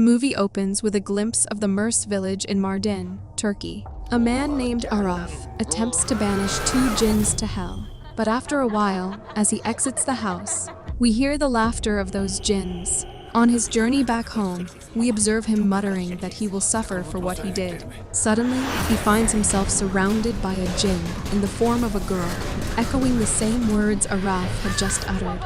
movie opens with a glimpse of the Immerse village in Mardin, Turkey. A man named Araf attempts to banish 2 jinns to hell, but after a while, as he exits the house, we hear the laughter of those jinns. On his journey back home, we observe him muttering that he will suffer for what he did. Suddenly, he finds himself surrounded by a jinn in the form of a girl, echoing the same words Araf had just uttered.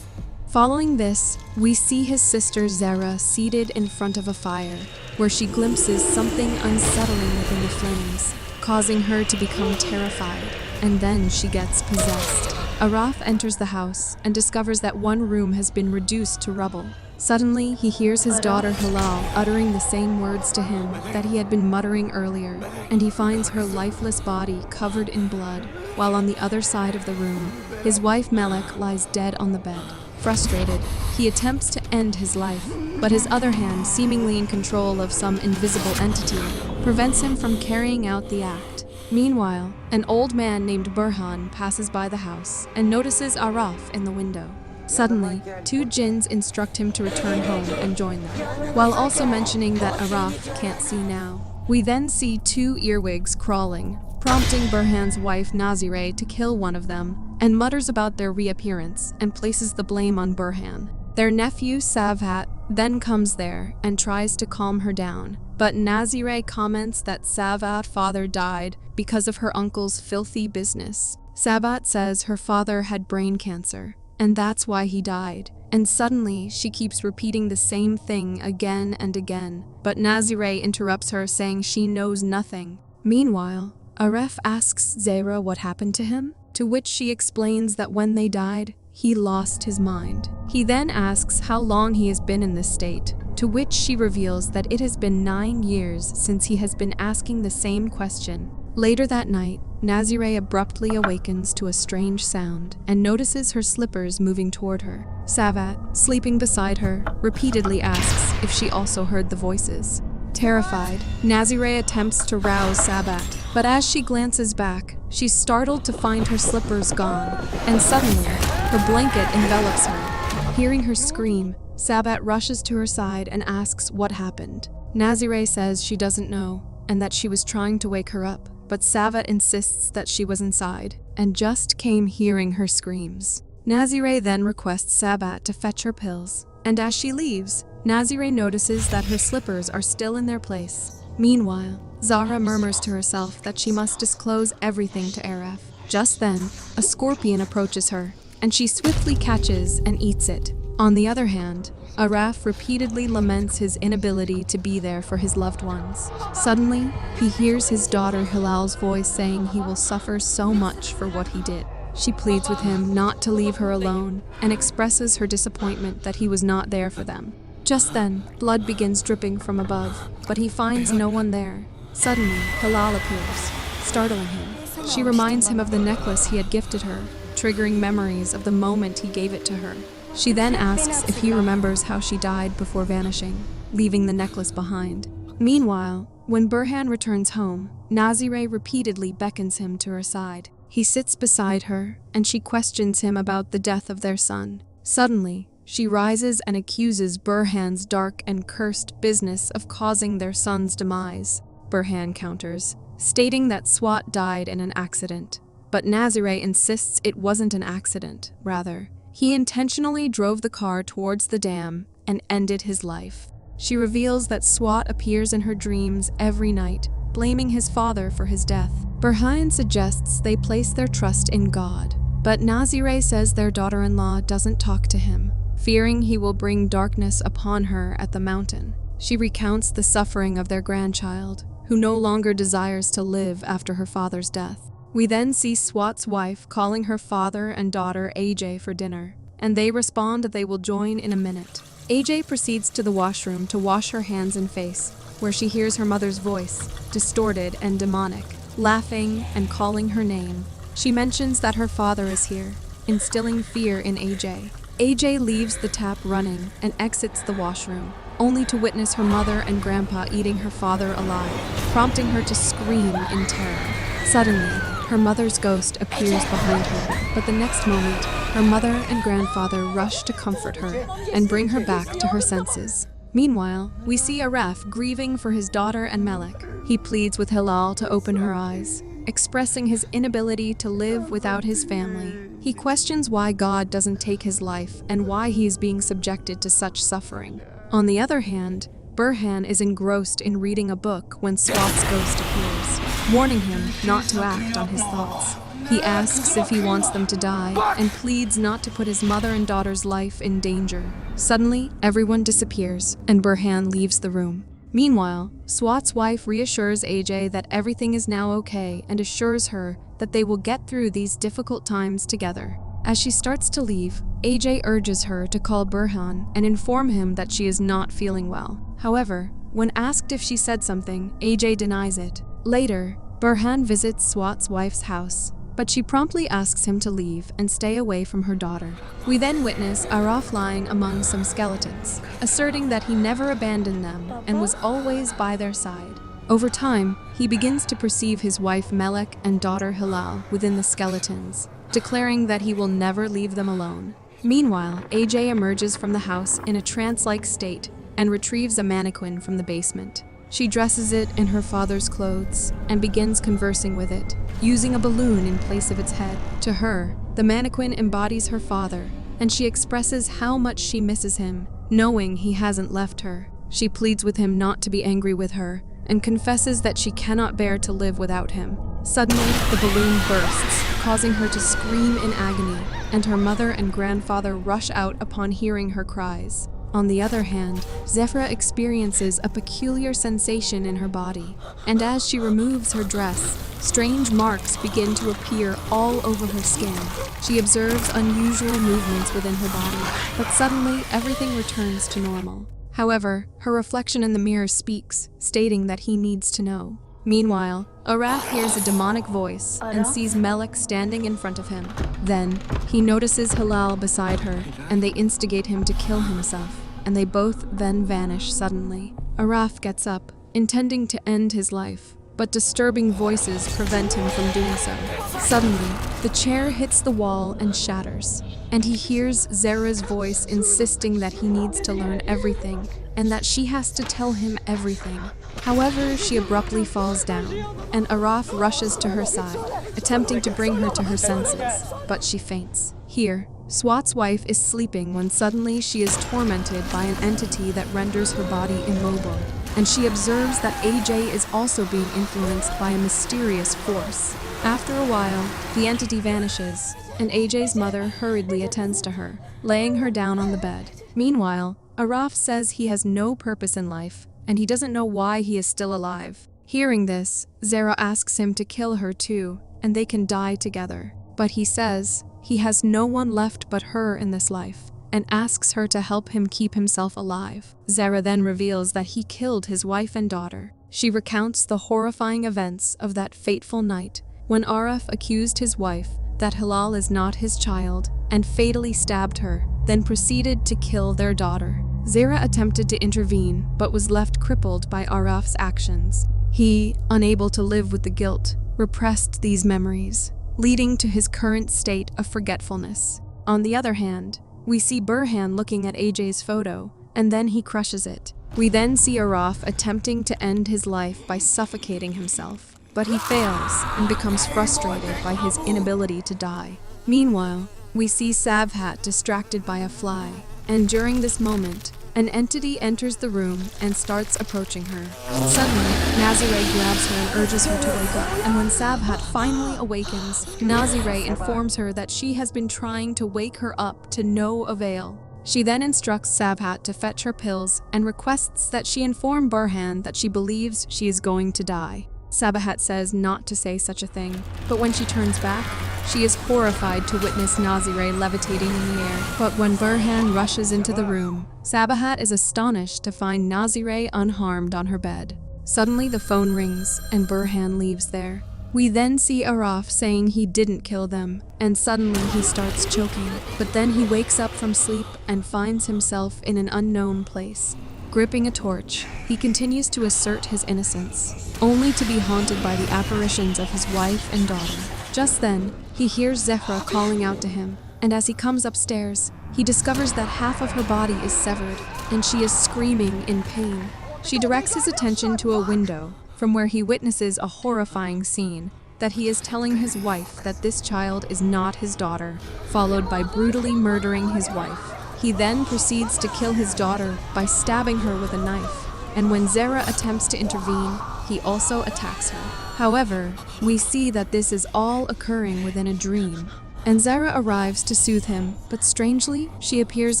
Following this, we see his sister Zara seated in front of a fire, where she glimpses something unsettling within the flames, causing her to become terrified, and then she gets possessed. Araf enters the house and discovers that one room has been reduced to rubble. Suddenly, he hears his daughter Hilal uttering the same words to him that he had been muttering earlier, and he finds her lifeless body covered in blood, while on the other side of the room, his wife Melek lies dead on the bed. Frustrated, he attempts to end his life, but his other hand, seemingly in control of some invisible entity, prevents him from carrying out the act. Meanwhile, an old man named Burhan passes by the house and notices Araf in the window. Suddenly, 2 jinns instruct him to return home and join them, while also mentioning that Araf can't see now. We then see 2 earwigs crawling, prompting Burhan's wife Nazire to kill one of them, and mutters about their reappearance and places the blame on Burhan. Their nephew Savhat then comes there and tries to calm her down, but Nazire comments that Savhat's father died because of her uncle's filthy business. Savhat says her father had brain cancer, and that's why he died. And suddenly, she keeps repeating the same thing again and again, but Nazire interrupts her, saying she knows nothing. Meanwhile, Araf asks Zara what happened to him, to which she explains that when they died, he lost his mind. He then asks how long he has been in this state, to which she reveals that it has been 9 years since he has been asking the same question. Later that night, Nazire abruptly awakens to a strange sound and notices her slippers moving toward her. Savhat, sleeping beside her, repeatedly asks if she also heard the voices. Terrified, Nazire attempts to rouse Savhat, but as she glances back, she's startled to find her slippers gone, and suddenly, her blanket envelops her. Hearing her scream, Savhat rushes to her side and asks what happened. Nazire says she doesn't know, and that she was trying to wake her up, but Savhat insists that she was inside, and just came hearing her screams. Nazire then requests Savhat to fetch her pills, and as she leaves, Nazire notices that her slippers are still in their place. Meanwhile, Zara murmurs to herself that she must disclose everything to Araf. Just then, a scorpion approaches her, and she swiftly catches and eats it. On the other hand, Araf repeatedly laments his inability to be there for his loved ones. Suddenly, he hears his daughter Hilal's voice saying he will suffer so much for what he did. She pleads with him not to leave her alone and expresses her disappointment that he was not there for them. Just then, blood begins dripping from above, but he finds no one there. Suddenly, Hilal appears, startling him. She reminds him of the necklace he had gifted her, triggering memories of the moment he gave it to her. She then asks if he remembers how she died before vanishing, leaving the necklace behind. Meanwhile, when Burhan returns home, Nazire repeatedly beckons him to her side. He sits beside her, and she questions him about the death of their son. Suddenly, she rises and accuses Burhan's dark and cursed business of causing their son's demise. Burhan counters, stating that Swat died in an accident. But Nazire insists it wasn't an accident, rather, he intentionally drove the car towards the dam and ended his life. She reveals that Swat appears in her dreams every night, blaming his father for his death. Burhan suggests they place their trust in God, but Nazire says their daughter-in-law doesn't talk to him, fearing he will bring darkness upon her at the mountain. She recounts the suffering of their grandchild, who no longer desires to live after her father's death. We then see Swat's wife calling her father and daughter AJ for dinner, and they respond that they will join in a minute. AJ proceeds to the washroom to wash her hands and face, where she hears her mother's voice, distorted and demonic, laughing and calling her name. She mentions that her father is here, instilling fear in AJ. AJ leaves the tap running and exits the washroom, only to witness her mother and grandpa eating her father alive, prompting her to scream in terror. Suddenly, her mother's ghost appears behind her, but the next moment, her mother and grandfather rush to comfort her and bring her back to her senses. Meanwhile, we see Araf grieving for his daughter and Melek. He pleads with Hilal to open her eyes, expressing his inability to live without his family. He questions why God doesn't take his life and why he is being subjected to such suffering. On the other hand, Burhan is engrossed in reading a book when Swat's ghost appears, warning him not to act on his thoughts. He asks if he wants them to die and pleads not to put his mother and daughter's life in danger. Suddenly, everyone disappears and Burhan leaves the room. Meanwhile, Swat's wife reassures AJ that everything is now okay and assures her that they will get through these difficult times together. As she starts to leave, AJ urges her to call Burhan and inform him that she is not feeling well. However, when asked if she said something, AJ denies it. Later, Burhan visits Swat's wife's house, but she promptly asks him to leave and stay away from her daughter. We then witness Araf lying among some skeletons, asserting that he never abandoned them and was always by their side. Over time, he begins to perceive his wife Melek and daughter Hilal within the skeletons, declaring that he will never leave them alone. Meanwhile, AJ emerges from the house in a trance-like state and retrieves a mannequin from the basement. She dresses it in her father's clothes and begins conversing with it, using a balloon in place of its head. To her, the mannequin embodies her father, and she expresses how much she misses him, knowing he hasn't left her. She pleads with him not to be angry with her, and confesses that she cannot bear to live without him. Suddenly, the balloon bursts, causing her to scream in agony, and her mother and grandfather rush out upon hearing her cries. On the other hand, Zefra experiences a peculiar sensation in her body, and as she removes her dress, strange marks begin to appear all over her skin. She observes unusual movements within her body, but suddenly everything returns to normal. However, her reflection in the mirror speaks, stating that he needs to know. Meanwhile, Araf hears a demonic voice and sees Melek standing in front of him. Then, he notices Hilal beside her, and they instigate him to kill himself, and they both then vanish suddenly. Araf gets up, intending to end his life, but disturbing voices prevent him from doing so. Suddenly, the chair hits the wall and shatters, and he hears Zera's voice insisting that he needs to learn everything, and that she has to tell him everything. However, she abruptly falls down, and Araf rushes to her side, attempting to bring her to her senses, but she faints. Here, Swat's wife is sleeping when suddenly she is tormented by an entity that renders her body immobile, and she observes that AJ is also being influenced by a mysterious force. After a while, the entity vanishes, and AJ's mother hurriedly attends to her, laying her down on the bed. Meanwhile, Araf says he has no purpose in life, and he doesn't know why he is still alive. Hearing this, Zera asks him to kill her too, and they can die together. But he says he has no one left but her in this life, and asks her to help him keep himself alive. Zera then reveals that he killed his wife and daughter. She recounts the horrifying events of that fateful night when Araf accused his wife that Hilal is not his child and fatally stabbed her, then proceeded to kill their daughter. Zera attempted to intervene but was left crippled by Araf's actions. He, unable to live with the guilt, repressed these memories, leading to his current state of forgetfulness. On the other hand, we see Burhan looking at AJ's photo, and then he crushes it. We then see Araf attempting to end his life by suffocating himself, but he fails and becomes frustrated by his inability to die. Meanwhile, we see Savhat distracted by a fly, and during this moment, an entity enters the room and starts approaching her. Suddenly, Nazire grabs her and urges her to wake up, and when Savhat finally awakens, Nazire informs her that she has been trying to wake her up to no avail. She then instructs Savhat to fetch her pills and requests that she inform Burhan that she believes she is going to die. Sabahat says not to say such a thing, but when she turns back, she is horrified to witness Nazire levitating in the air. But when Burhan rushes into the room, Sabahat is astonished to find Nazire unharmed on her bed. Suddenly the phone rings and Burhan leaves there. We then see Araf saying he didn't kill them, and suddenly he starts choking, but then he wakes up from sleep and finds himself in an unknown place. Gripping a torch, he continues to assert his innocence, only to be haunted by the apparitions of his wife and daughter. Just then, he hears Zehra calling out to him, and as he comes upstairs, he discovers that half of her body is severed, and she is screaming in pain. She directs his attention to a window, from where he witnesses a horrifying scene, that he is telling his wife that this child is not his daughter, followed by brutally murdering his wife. He then proceeds to kill his daughter by stabbing her with a knife, and when Zehra attempts to intervene, he also attacks her. However, we see that this is all occurring within a dream, and Zehra arrives to soothe him, but strangely, she appears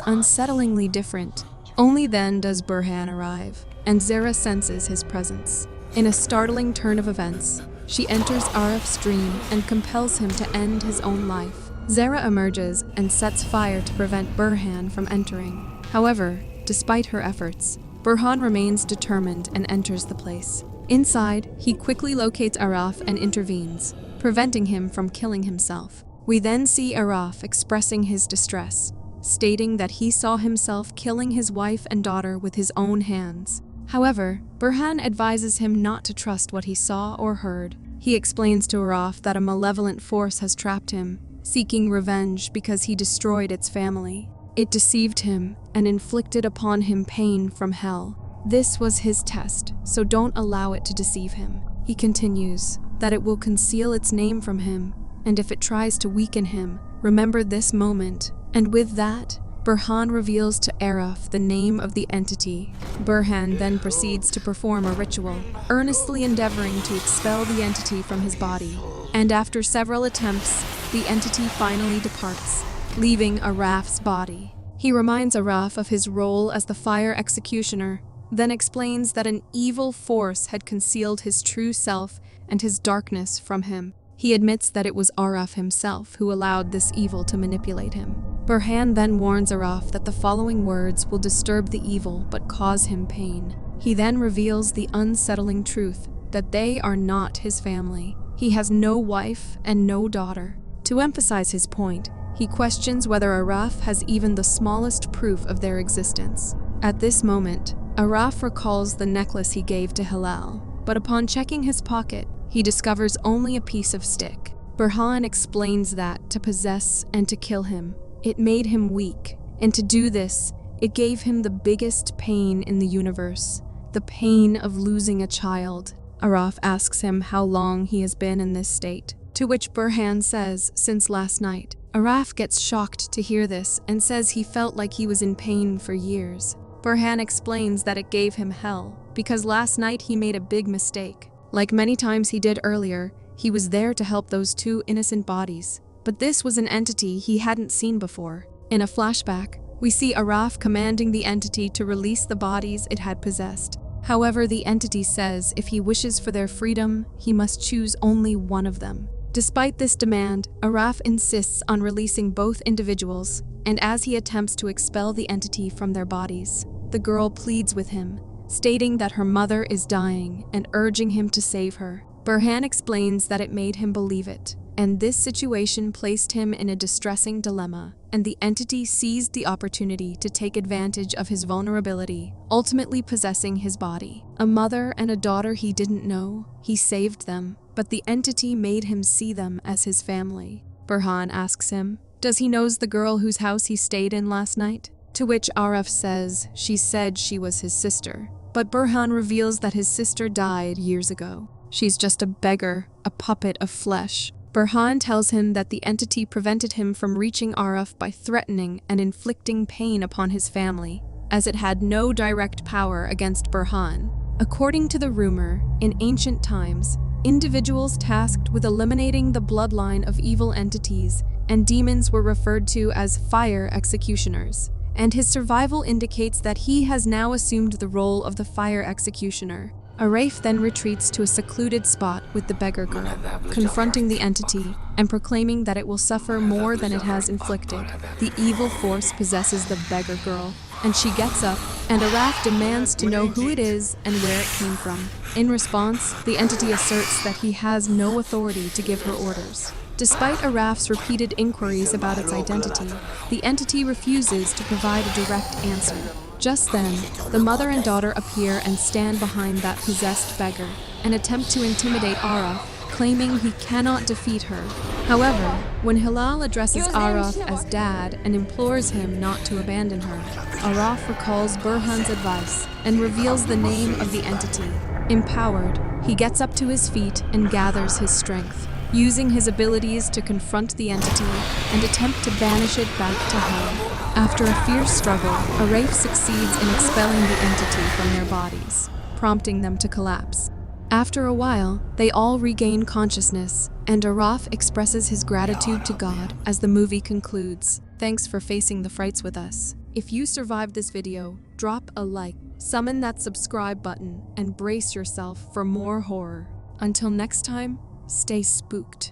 unsettlingly different. Only then does Burhan arrive, and Zehra senses his presence. In a startling turn of events, she enters Araf's dream and compels him to end his own life. Zehra emerges and sets fire to prevent Burhan from entering. However, despite her efforts, Burhan remains determined and enters the place. Inside, he quickly locates Araf and intervenes, preventing him from killing himself. We then see Araf expressing his distress, stating that he saw himself killing his wife and daughter with his own hands. However, Burhan advises him not to trust what he saw or heard. He explains to Araf that a malevolent force has trapped him, seeking revenge because he destroyed its family. It deceived him and inflicted upon him pain from hell. This was his test, so don't allow it to deceive him. He continues that it will conceal its name from him, and if it tries to weaken him, remember this moment. And with that, Burhan reveals to Araf the name of the entity. Burhan then proceeds to perform a ritual, earnestly endeavoring to expel the entity from his body. And after several attempts, the entity finally departs, leaving Araf's body. He reminds Araf of his role as the fire executioner, then explains that an evil force had concealed his true self and his darkness from him. He admits that it was Araf himself who allowed this evil to manipulate him. Burhan then warns Araf that the following words will disturb the evil but cause him pain. He then reveals the unsettling truth that they are not his family. He has no wife and no daughter. To emphasize his point, he questions whether Araf has even the smallest proof of their existence. At this moment, Araf recalls the necklace he gave to Hilal, but upon checking his pocket, he discovers only a piece of stick. Burhan explains that to possess and to kill him, it made him weak, and to do this, it gave him the biggest pain in the universe, the pain of losing a child. Araf asks him how long he has been in this state, to which Burhan says since last night. Araf gets shocked to hear this and says he felt like he was in pain for years. Burhan explains that it gave him hell, because last night he made a big mistake. Like many times he did earlier, he was there to help those two innocent bodies. But this was an entity he hadn't seen before. In a flashback, we see Araf commanding the entity to release the bodies it had possessed. However, the entity says if he wishes for their freedom, he must choose only one of them. Despite this demand, Araf insists on releasing both individuals, and as he attempts to expel the entity from their bodies, the girl pleads with him, stating that her mother is dying and urging him to save her. Burhan explains that it made him believe it, and this situation placed him in a distressing dilemma, and the entity seized the opportunity to take advantage of his vulnerability, ultimately possessing his body. A mother and a daughter he didn't know, he saved them, but the entity made him see them as his family. Burhan asks him, does he knows the girl whose house he stayed in last night? To which Araf says she said she was his sister, but Burhan reveals that his sister died years ago. She's just a beggar, a puppet of flesh. Burhan tells him that the entity prevented him from reaching Araf by threatening and inflicting pain upon his family, as it had no direct power against Burhan. According to the rumor, in ancient times, individuals tasked with eliminating the bloodline of evil entities and demons were referred to as fire executioners, and his survival indicates that he has now assumed the role of the fire executioner. Araf then retreats to a secluded spot with the beggar girl, confronting the entity and proclaiming that it will suffer more than it has inflicted. The evil force possesses the beggar girl, and she gets up, and Araf demands to know who it is and where it came from. In response, the entity asserts that he has no authority to give her orders. Despite Araf's repeated inquiries about its identity, the entity refuses to provide a direct answer. Just then, the mother and daughter appear and stand behind that possessed beggar and attempt to intimidate Araf, claiming he cannot defeat her. However, when Hilal addresses Araf as dad and implores him not to abandon her, Araf recalls Burhan's advice and reveals the name of the entity. Empowered, he gets up to his feet and gathers his strength, using his abilities to confront the entity and attempt to banish it back to hell. After a fierce struggle, Araf succeeds in expelling the entity from their bodies, prompting them to collapse. After a while, they all regain consciousness, and Araf expresses his gratitude to God as the movie concludes. Thanks for facing the frights with us. If you survived this video, drop a like, summon that subscribe button, and brace yourself for more horror. Until next time, stay spooked.